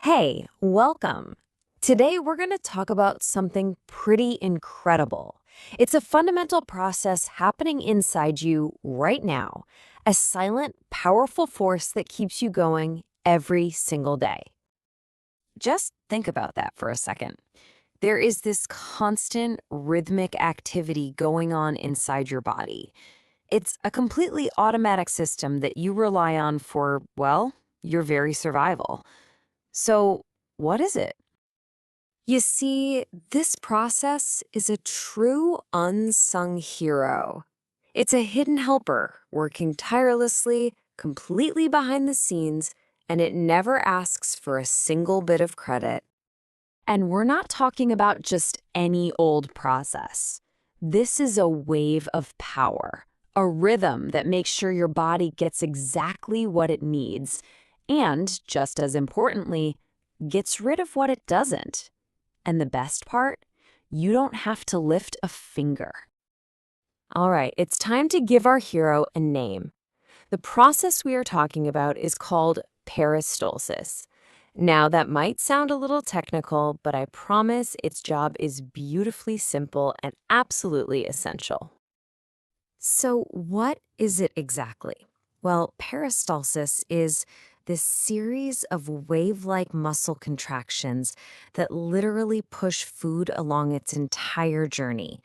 Hey, welcome. Today we're going to talk about something pretty incredible. It's a fundamental process happening inside you right now, a silent, powerful force that keeps you going every single day. Just think about that for a second. There is this constant rhythmic activity going on inside your body. It's a completely automatic system that you rely on for, well, your very survival. So, what is it? You see, this process is a true unsung hero. It's a hidden helper working tirelessly, completely behind the scenes, and it never asks for a single bit of credit. And we're not talking about just any old process. This is a wave of power, a rhythm that makes sure your body gets exactly what it needs, and, just as importantly, gets rid of what it doesn't. And the best part? You don't have to lift a finger. All right, it's time to give our hero a name. The process we are talking about is called peristalsis. Now, that might sound a little technical, but I promise its job is beautifully simple and absolutely essential. So, what is it exactly? Well, peristalsis is this series of wave-like muscle contractions that literally push food along its entire journey.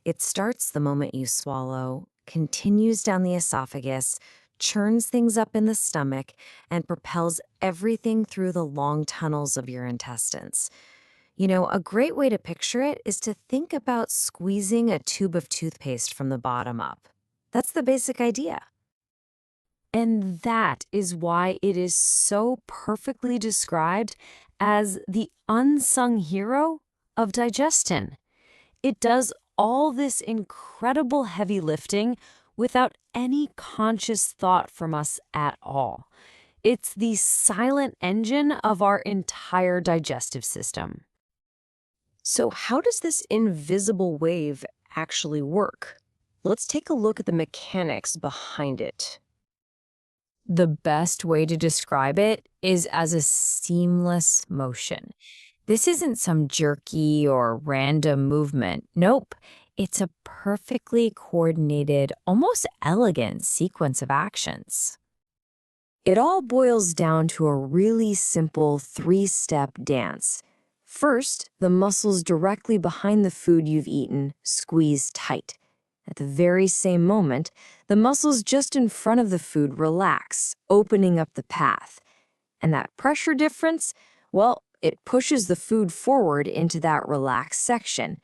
It starts the moment you swallow, continues down the esophagus, churns things up in the stomach, and propels everything through the long tunnels of your intestines. You know, a great way to picture it is to think about squeezing a tube of toothpaste from the bottom up. That's the basic idea. And that is why it is so perfectly described as the unsung hero of digestion. It does all this incredible heavy lifting without any conscious thought from us at all. It's the silent engine of our entire digestive system. So how does this invisible wave actually work? Let's take a look at the mechanics behind it. The best way to describe it is as a seamless motion. This isn't some jerky or random movement. Nope. It's a perfectly coordinated, almost elegant sequence of actions. It all boils down to a really simple three-step dance. First, the muscles directly behind the food you've eaten squeeze tight. At the very same moment, the muscles just in front of the food relax, opening up the path. And that pressure difference, well, it pushes the food forward into that relaxed section.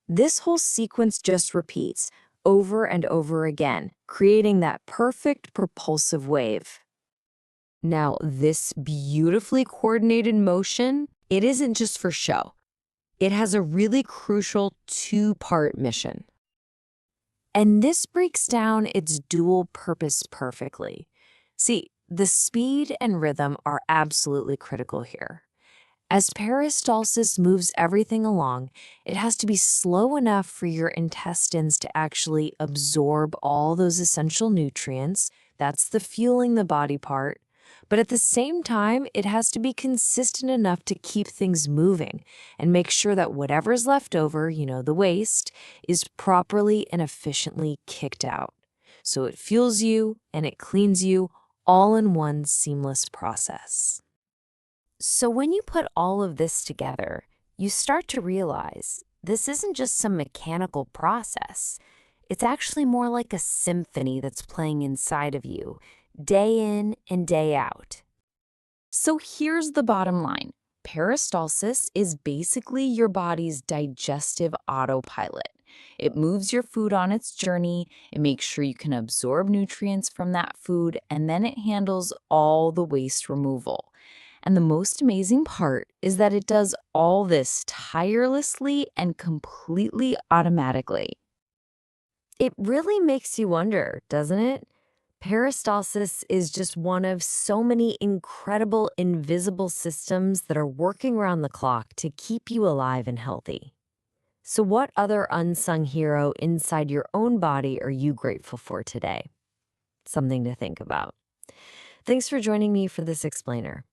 This whole sequence just repeats over and over again, creating that perfect propulsive wave. Now, this beautifully coordinated motion, it isn't just for show. It has a really crucial two-part mission. And this breaks down its dual purpose perfectly. See, the speed and rhythm are absolutely critical here. As peristalsis moves everything along, it has to be slow enough for your intestines to actually absorb all those essential nutrients. That's the fueling the body part. But at the same time, it has to be consistent enough to keep things moving and make sure that whatever's left over, the waste, is properly and efficiently kicked out. So it fuels you and it cleans you all in one seamless process. So when you put all of this together, you start to realize this isn't just some mechanical process. It's actually more like a symphony that's playing inside of you, day in and day out. So here's the bottom line. Peristalsis is basically your body's digestive autopilot. It moves your food on its journey, it makes sure you can absorb nutrients from that food, and then it handles all the waste removal. And the most amazing part is that it does all this tirelessly and completely automatically. It really makes you wonder, doesn't it? Peristalsis is just one of so many incredible invisible systems that are working around the clock to keep you alive and healthy. So what other unsung hero inside your own body are you grateful for today? Something to think about. Thanks for joining me for this explainer.